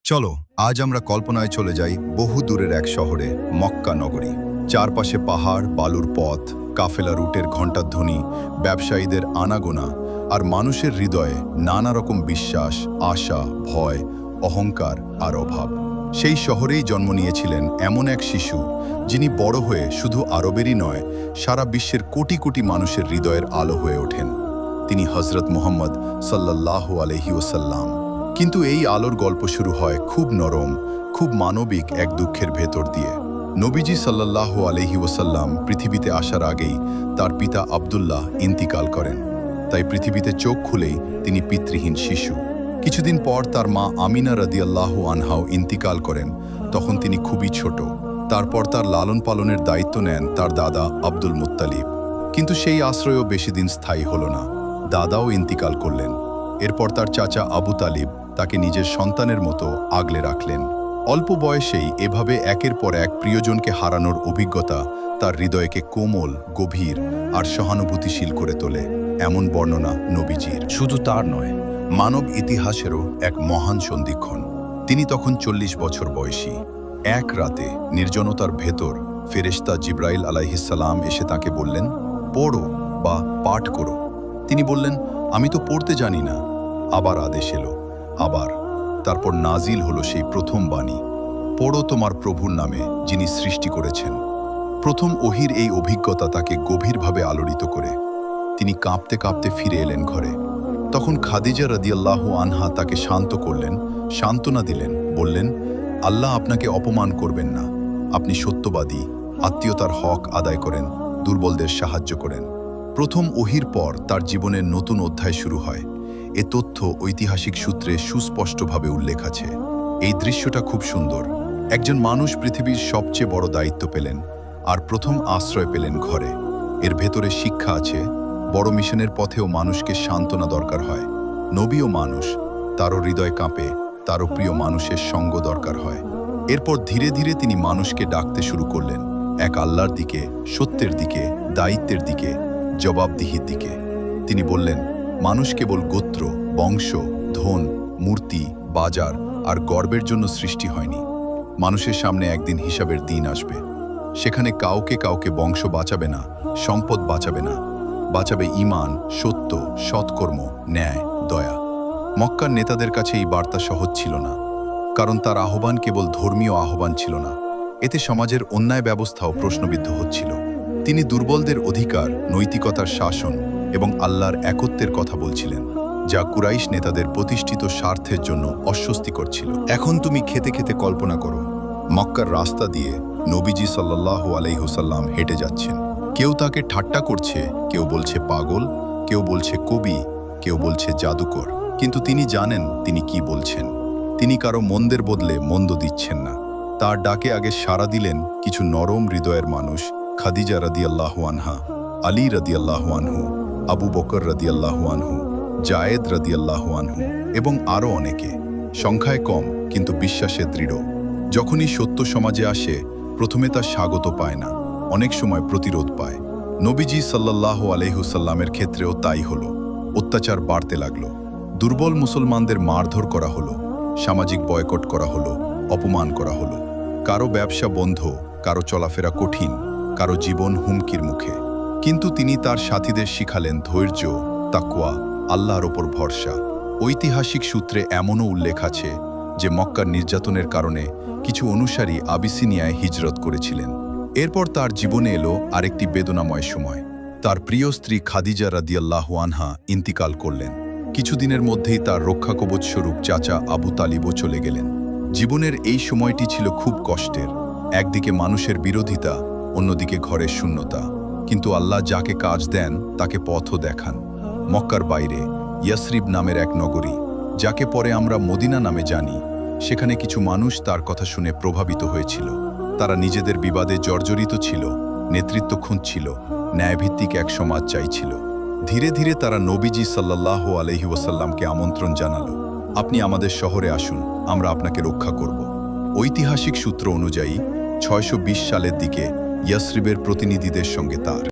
চলো আজ আমরা কল্পনায় চলে যাই বহু দূরের এক শহরে, মক্কা নগরী। চারপাশে পাহাড়, বালুর পথ, কাফেলা রুটের ঘণ্টাধ্বনি, ব্যবসায়ীদের আনাগোনা, আর মানুষের হৃদয়ে নানা রকম বিশ্বাস, আশা, ভয়, অহংকার আর অভাব। সেই শহরেই জন্ম নিয়েছিলেন এমন এক শিশু, যিনি বড় হয়ে শুধু আরবেরই নয়, সারা বিশ্বের কোটি কোটি মানুষের হৃদয়ের আলো হয়ে ওঠেন। তিনি হযরত মুহাম্মদ সাল্লাল্লাহু আলাইহি ওয়াসাল্লাম। কিন্তু এই আলোর গল্প শুরু হয় খুব নরম, খুব মানবিক এক দুঃখের ভেতর দিয়ে। নবীজি সাল্লাল্লাহু আলাইহি ওয়াসাল্লাম পৃথিবীতে আসার আগেই তার পিতা আব্দুল্লাহ ইন্তিকাল করেন। তাই পৃথিবীতে চোখ খুলেই তিনি পিতৃহীন শিশু। কিছুদিন পর তার মা আমিনা রাদিয়াল্লাহু আনহাও ইন্তিকাল করেন। তখন তিনি খুবই ছোট। তারপর তার লালন পালনের দায়িত্ব নেন তার দাদা আব্দুল মুত্তালিব। কিন্তু সেই আশ্রয়ও বেশি দিন স্থায়ী হল না। দাদাও ইন্তিকাল করলেন। এরপর তার চাচা আবু তালিব তাকে নিজের সন্তানের মতো আগলে রাখলেন। অল্প বয়সেই এভাবে একের পর এক প্রিয়জনকে হারানোর অভিজ্ঞতা তার হৃদয়কে কোমল, গভীর আর সহানুভূতিশীল করে তোলে। এমন বর্ণনা নবীজির। শুধু তার নয়, মানব ইতিহাসেরও এক মহান সন্ধিক্ষণ। তিনি তখন 40 বছর বয়সী। এক রাতে নির্জনতার ভেতর ফেরেশতা জিব্রাইল আলাইহিসসালাম এসে তাকে বললেন, পড়ো বা পাঠ করো। তিনি বললেন, আমি তো পড়তে জানি না। আবার আদেশ এলো, আবার। তারপর নাজিল হলো সেই প্রথম বাণী, পড়ো তোমার প্রভুর নামে, যিনি সৃষ্টি করেছেন। প্রথম ওহির এই অভিজ্ঞতা তাকে গভীরভাবে আলোড়িত করে। তিনি কাঁপতে কাঁপতে ফিরে এলেন ঘরে। তখন খাদিজা রাদিয়াল্লাহু আনহা তাকে শান্ত করলেন, সান্ত্বনা দিলেন, বললেন, আল্লাহ আপনাকে অপমান করবেন না। আপনি সত্যবাদী, আত্মীয়তার হক আদায় করেন, দুর্বলদের সাহায্য করেন। প্রথম ওহির পর তার জীবনের নতুন অধ্যায় শুরু হয়। এ তথ্য ঐতিহাসিক সূত্রে সুস্পষ্টভাবে উল্লেখ আছে। এই দৃশ্যটা খুব সুন্দর। একজন মানুষ পৃথিবীর সবচেয়ে বড় দায়িত্ব পেলেন, আর প্রথম আশ্রয় পেলেন ঘরে। এর ভেতরে শিক্ষা আছে, বড় মিশনের পথেও মানুষকে সান্ত্বনা দরকার হয়। নবীও মানুষ, তারও হৃদয় কাঁপে, তারও প্রিয় মানুষের সঙ্গ দরকার হয়। এরপর ধীরে ধীরে তিনি মানুষকে ডাকতে শুরু করলেন, এক আল্লাহর দিকে, সত্যের দিকে, দায়িত্বের দিকে, জবাবদিহির দিকে। তিনি বললেন, মানুষ কেবল গোত্র, বংশ, ধন, মূর্তি, বাজার আর গর্বের জন্য সৃষ্টি হয়নি। মানুষের সামনে একদিন হিসাবের দিন আসবে। সেখানে কাউকে কাউকে বংশ বাঁচাবে না, সম্পদ বাঁচাবে না, বাঁচাবে ঈমান, সত্য, সৎকর্ম, ন্যায়, দয়া। মক্কার নেতাদের কাছে এই বার্তা সহজ ছিল না, কারণ তার আহ্বান কেবল ধর্মীয় আহ্বান ছিল না। এতে সমাজের অন্যায় ব্যবস্থাও প্রশ্নবিদ্ধ হচ্ছিল। তিনি দুর্বলদের অধিকার, নৈতিকতার শাসন এবং আল্লাহর একত্বের কথা বলছিলেন, যা কুরাইশ নেতাদের প্রতিষ্ঠিত স্বার্থের জন্য অস্বস্তিকর ছিল। এখন তুমি খেতে খেতে কল্পনা করো, মক্কার রাস্তা দিয়ে নবীজি সাল্লাল্লাহু আলাইহি ওয়াসাল্লাম হেঁটে যাচ্ছেন। কেউ তাকে ঠাট্টা করছে, কেউ বলছে পাগল, কেউ বলছে কবি, কেউ বলছে জাদুকর। কিন্তু তিনি জানেন তিনি কি বলছেন। তিনি কারো মন্দের বদলে মন্দ দিচ্ছেন না। তার ডাকে আগে সাড়া দিলেন কিছু নরম হৃদয়ের মানুষ, খাদিজা রাদিয়াল্লাহু আনহা, আলী রাদিয়াল্লাহু আনহু, আবু বকর রাদিয়াল্লাহু আনহু, জায়েদ রাদিয়াল্লাহু আনহু এবং আরও অনেকে। সংখ্যায় কম, কিন্তু বিশ্বাসে দৃঢ়। যখনই সত্য সমাজে আসে, প্রথমে তা স্বাগত পায় না, অনেক সময় প্রতিরোধ পায়। নবীজি সাল্লাল্লাহু আলাইহি ওয়াসাল্লামের ক্ষেত্রেও তাই হলো। অত্যাচার বাড়তে লাগল। দুর্বল মুসলমানদের মারধর করা হলো, সামাজিক বয়কট করা হলো, অপমান করা হলো। কারো ব্যবসা বন্ধ, কারো চলাফেরা কঠিন, কারো জীবন হুমকির মুখে। কিন্তু তিনি তার সাথীদের শিখালেন ধৈর্য, তাকওয়া, আল্লাহর ওপর ভরসা। ঐতিহাসিক সূত্রে এমনও উল্লেখ আছে যে মক্কার নির্যাতনের কারণে কিছু অনুসারী আবিসিনিয়ায় হিজরত করেছিলেন। এরপর তার জীবনে এলো আরেকটি বেদনাময় সময়। তার প্রিয় স্ত্রী খাদিজা রাদিয়াল্লাহু আনহা ইন্তিকাল করলেন। কিছুদিনের মধ্যেই তার রক্ষাকবচ স্বরূপ চাচা আবু তালিবও চলে গেলেন। জীবনের এই সময়টি ছিল খুব কষ্টের। একদিকে মানুষের বিরোধিতা, অন্যদিকে ঘরের শূন্যতা। কিন্তু আল্লাহ যাকে কাজ দেন তাকে পথও দেখান। মক্কার বাইরে ইয়াসরিব নামের এক নগরী, যাকে পরে আমরা মদিনা নামে জানি, সেখানে কিছু মানুষ তার কথা শুনে প্রভাবিত হয়েছিল। তারা নিজেদের বিবাদে জর্জরিত ছিল, নেতৃত্ব খুঁজছিল, ন্যায়ভিত্তিক এক সমাজ চাইছিল। ধীরে ধীরে তারা নবীজি সাল্লাল্লাহু আলাইহি ওয়াসাল্লামকে আমন্ত্রণ জানালো, আপনি আমাদের শহরে আসুন, আমরা আপনাকে রক্ষা করব। ঐতিহাসিক সূত্র অনুযায়ী 620 সালের দিকে ইয়াসরিবের প্রতিনিধিদের সঙ্গে তার